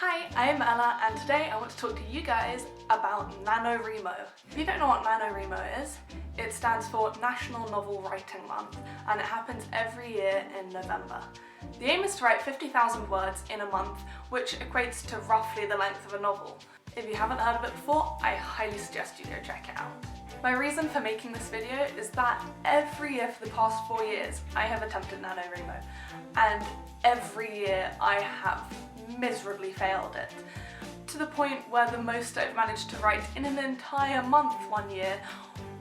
Hi, I am Ella and today I want to talk to you guys about NaNoWriMo. If you don't know what NaNoWriMo is, it stands for National Novel Writing Month and it happens every year in November. The aim is to write 50,000 words in a month, which equates to roughly the length of a novel. If you haven't heard of it before, I highly suggest you go check it out. My reason for making this video is that every year for the past 4 years I have attempted NaNoWriMo, and every year I have miserably failed it, to the point where the most I've managed to write in an entire month one year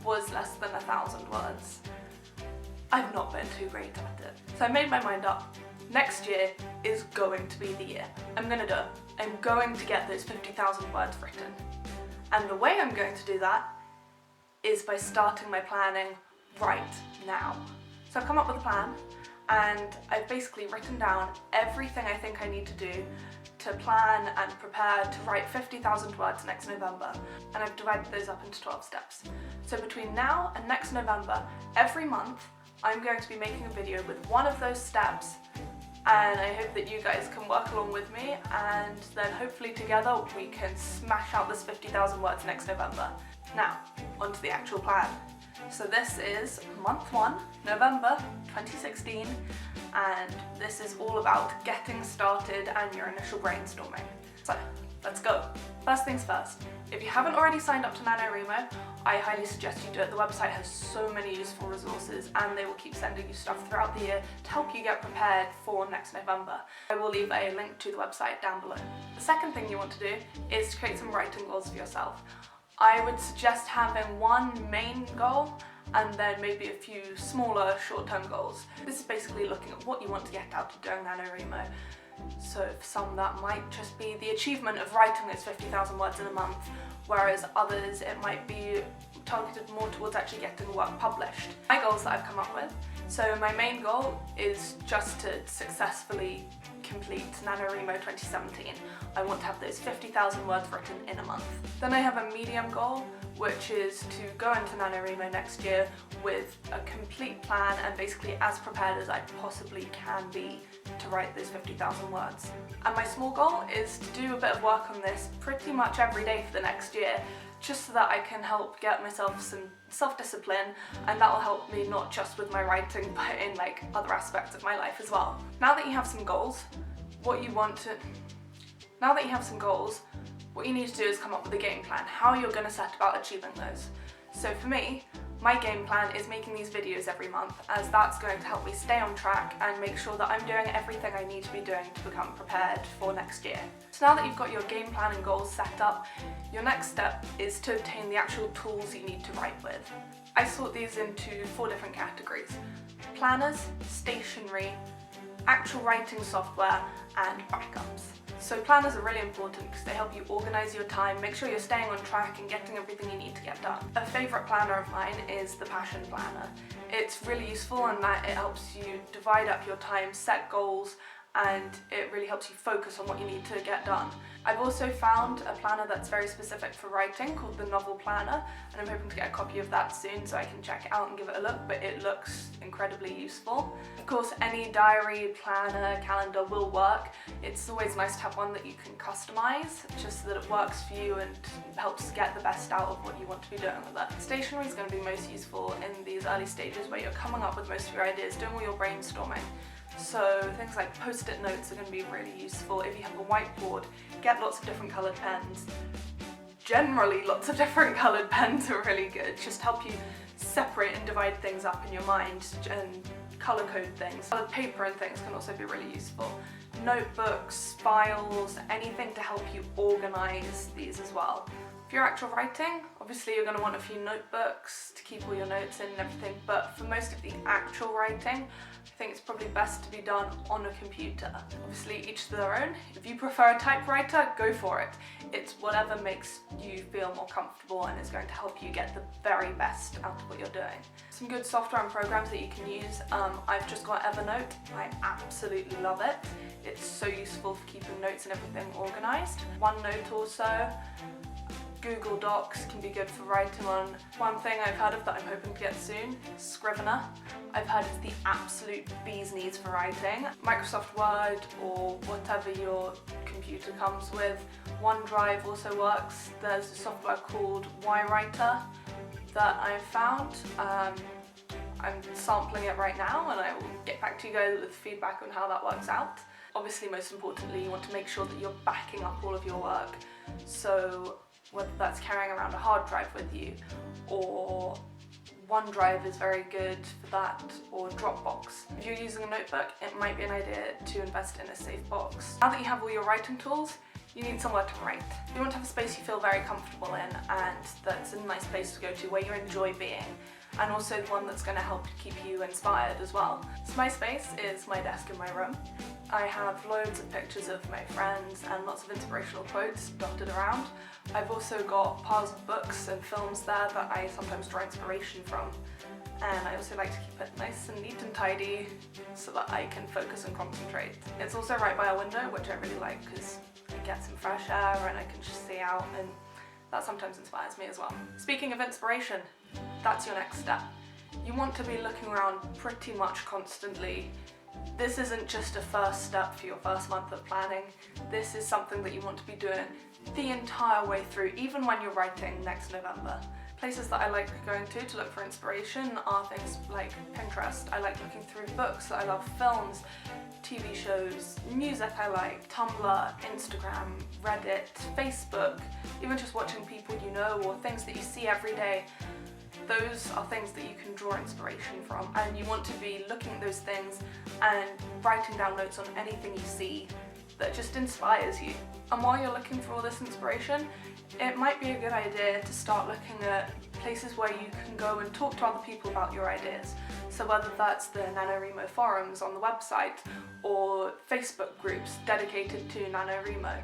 was less than 1,000 words. I've not been too great at it. So I made my mind up. Next year is going to be the year. I'm gonna do it. I'm going to get those 50,000 words written. And the way I'm going to do that is by starting my planning right now. So I've come up with a plan and I've basically written down everything I think I need to do to plan and prepare to write 50,000 words next November, and I've divided those up into 12 steps. So between now and next November, every month I'm going to be making a video with one of those steps, and I hope that you guys can work along with me, and then hopefully together we can smash out this 50,000 words next November. Now, onto the actual plan. So this is month 1, November 2016, and this is all about getting started and your initial brainstorming. So, let's go. First things first, if you haven't already signed up to NaNoWriMo, I highly suggest you do it. The website has so many useful resources and they will keep sending you stuff throughout the year to help you get prepared for next November. I will leave a link to the website down below. The second thing you want to do is to create some writing goals for yourself. I would suggest having one main goal and then maybe a few smaller short-term goals. This is basically looking at what you want to get out of doing NaNoWriMo. So for some that might just be the achievement of writing those 50,000 words in a month, whereas others it might be targeted more towards actually getting work published. My goals that I've come up with, so my main goal is just to successfully complete NaNoWriMo 2017. I want to have those 50,000 words written in a month. Then I have a medium goal, which is to go into NaNoWriMo next year with a complete plan and basically as prepared as I possibly can be to write those 50,000 words. And my small goal is to do a bit of work on this pretty much every day for the next year, just so that I can help get myself some self-discipline, and that will help me not just with my writing but in like other aspects of my life as well. Now that you have some goals, what you need to do is come up with a game plan, how you're going to set about achieving those. So for me, my game plan is making these videos every month, as that's going to help me stay on track and make sure that I'm doing everything I need to be doing to become prepared for next year. So now that you've got your game plan and goals set up, your next step is to obtain the actual tools you need to write with. I sort these into 4 different categories: planners, stationery, actual writing software, and backups. So planners are really important because they help you organise your time, make sure you're staying on track and getting everything you need to get done. A favourite planner of mine is the Passion Planner. It's really useful in that it helps you divide up your time, set goals, and it really helps you focus on what you need to get done. I've also found a planner that's very specific for writing called the Novel Planner, and I'm hoping to get a copy of that soon so I can check it out and give it a look, but it looks incredibly useful. Of course, any diary, planner, calendar will work. It's always nice to have one that you can customise, just so that it works for you and helps get the best out of what you want to be doing with it. Stationery is going to be most useful in these early stages where you're coming up with most of your ideas, doing all your brainstorming. So things like post-it notes are going to be really useful. If you have a whiteboard, get lots of different coloured pens. Generally, lots of different coloured pens are really good. Just help you separate and divide things up in your mind and colour code things. Coloured paper and things can also be really useful. Notebooks, files, anything to help you organise these as well. For your actual writing, obviously you're going to want a few notebooks to keep all your notes in and everything, but for most of the actual writing, I think it's probably best to be done on a computer. Obviously each to their own. If you prefer a typewriter, go for it. It's whatever makes you feel more comfortable and is going to help you get the very best out of what you're doing. Some good software and programs that you can use. I've just got Evernote. I absolutely love it. It's so useful for keeping notes and everything organised. OneNote also. Google Docs can be good for writing on. One thing I've heard of that I'm hoping to get soon, Scrivener. I've heard it's the absolute bee's knees for writing. Microsoft Word or whatever your computer comes with. OneDrive also works. There's a software called YWriter that I've found. I'm sampling it right now and I will get back to you guys with feedback on how that works out. Obviously, most importantly, you want to make sure that you're backing up all of your work. So whether that's carrying around a hard drive with you, or OneDrive is very good for that, or Dropbox. If you're using a notebook, it might be an idea to invest in a safe box. Now that you have all your writing tools, you need somewhere to write. You want to have a space you feel very comfortable in and that's a nice place to go to where you enjoy being, and also one that's going to help keep you inspired as well. So my space is my desk in my room. I have loads of pictures of my friends and lots of inspirational quotes dotted around. I've also got piles of books and films there that I sometimes draw inspiration from. And I also like to keep it nice and neat and tidy so that I can focus and concentrate. It's also right by a window, which I really like because I get some fresh air and I can just see out, and that sometimes inspires me as well. Speaking of inspiration, that's your next step. You want to be looking around pretty much constantly. This isn't just a first step for your first month of planning. This is something that you want to be doing the entire way through, even when you're writing next November. Places that I like going to look for inspiration are things like Pinterest. I like looking through books that I love, films, TV shows, music I like, Tumblr, Instagram, Reddit, Facebook, even just watching people you know or things that you see every day. Those are things that you can draw inspiration from, and you want to be looking at those things and writing down notes on anything you see that just inspires you. And while you're looking for all this inspiration, it might be a good idea to start looking at places where you can go and talk to other people about your ideas. So whether that's the NaNoWriMo forums on the website or Facebook groups dedicated to NaNoWriMo,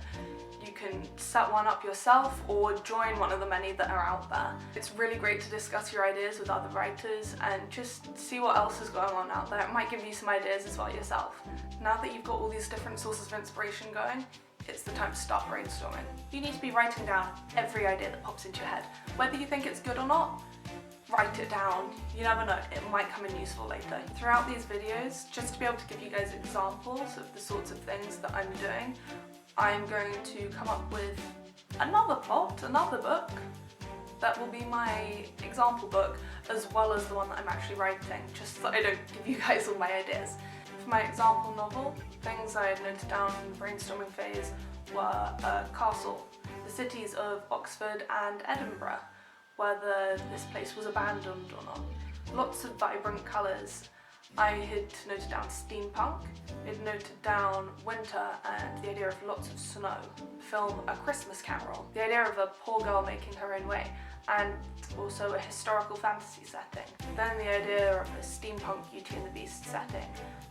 you can set one up yourself or join one of the many that are out there. It's really great to discuss your ideas with other writers and just see what else is going on out there. It might give you some ideas as well yourself. Now that you've got all these different sources of inspiration going, it's the time to start brainstorming. You need to be writing down every idea that pops into your head. Whether you think it's good or not, write it down. You never know, it might come in useful later. Throughout these videos, just to be able to give you guys examples of the sorts of things that I'm doing, I'm going to come up with another plot, another book, that will be my example book, as well as the one that I'm actually writing, just so I don't give you guys all my ideas. For my example novel, things I had noted down in the brainstorming phase were a castle, the cities of Oxford and Edinburgh, whether this place was abandoned or not. Lots of vibrant colours. I had noted down steampunk, I'd noted down winter and the idea of lots of snow. Film A Christmas Carol, the idea of a poor girl making her own way, and also a historical fantasy setting. Then the idea of a steampunk Beauty and the Beast setting,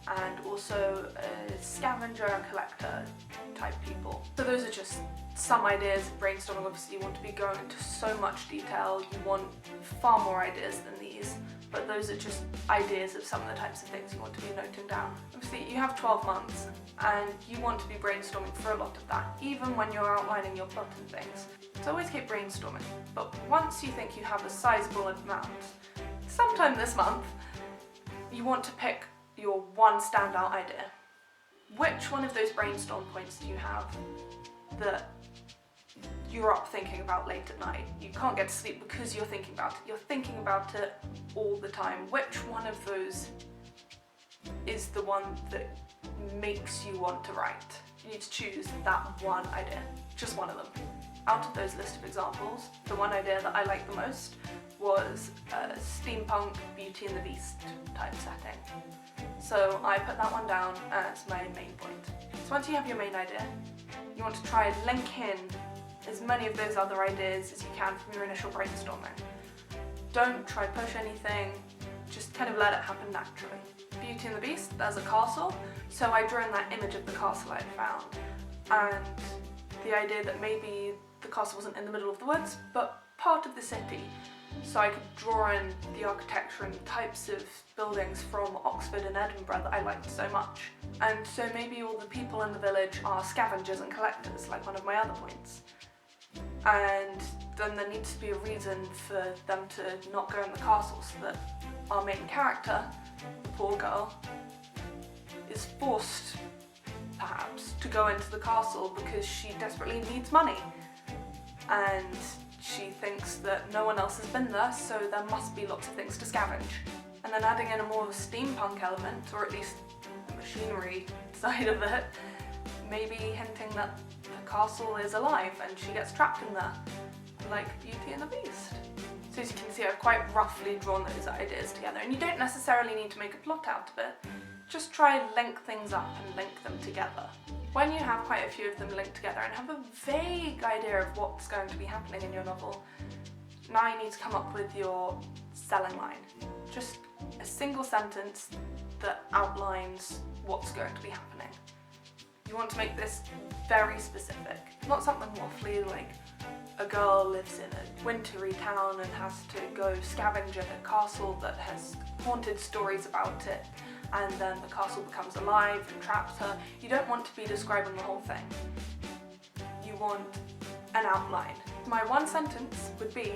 and also a scavenger and collector type people. So those are just some ideas of brainstorming. Obviously you want to be going into so much detail, you want far more ideas than these, but those are just ideas of some of the types of things you want to be noting down. Obviously you have 12 months and you want to be brainstorming for a lot of that, even when you're outlining your plot and things. So always keep brainstorming, but once you think you have a sizable amount, sometime this month, you want to pick your one standout idea. Which one of those brainstorm points do you have that you're up thinking about late at night? You can't get to sleep because you're thinking about it. You're thinking about it all the time. Which one of those is the one that makes you want to write? You need to choose that one idea, just one of them. Out of those list of examples, the one idea that I liked the most was a steampunk Beauty and the Beast type setting. So I put that one down as my main point. So once you have your main idea, you want to try and link in as many of those other ideas as you can from your initial brainstorming. Don't try to push anything, just kind of let it happen naturally. Beauty and the Beast, there's a castle, so I drew in that image of the castle I found, and the idea that maybe the castle wasn't in the middle of the woods, but part of the city. So I could draw in the architecture and types of buildings from Oxford and Edinburgh that I liked so much. And so maybe all the people in the village are scavengers and collectors, like one of my other points. And then there needs to be a reason for them to not go in the castle, so that our main character, the poor girl, is forced, perhaps, to go into the castle because she desperately needs money. And she thinks that no one else has been there, so there must be lots of things to scavenge. And then adding in a more steampunk element, or at least the machinery side of it, maybe hinting that the castle is alive and she gets trapped in there, like Beauty and the Beast. So as you can see, I've quite roughly drawn those ideas together, and you don't necessarily need to make a plot out of it. Just try and link things up and link them together. When you have quite a few of them linked together and have a vague idea of what's going to be happening in your novel, now you need to come up with your selling line. Just a single sentence that outlines what's going to be happening. You want to make this very specific, not something waffly like a girl lives in a wintry town and has to go scavenge at a castle that has haunted stories about it, and then the castle becomes alive and traps her. You don't want to be describing the whole thing. You want an outline. My one sentence would be,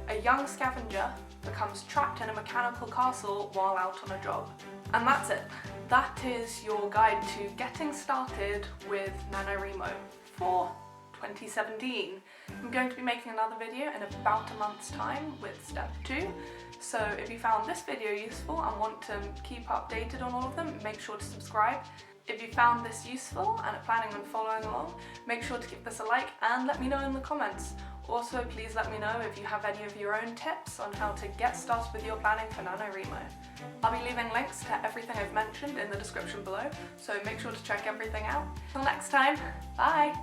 a young scavenger becomes trapped in a mechanical castle while out on a job. And that's it. That is your guide to getting started with NaNoWriMo for 2017. I'm going to be making another video in about a month's time with step 2. So if you found this video useful and want to keep updated on all of them, make sure to subscribe. If you found this useful and are planning on following along, make sure to give this a like and let me know in the comments. Also, please let me know if you have any of your own tips on how to get started with your planning for NaNoWriMo. I'll be leaving links to everything I've mentioned in the description below, so make sure to check everything out. Till next time, bye!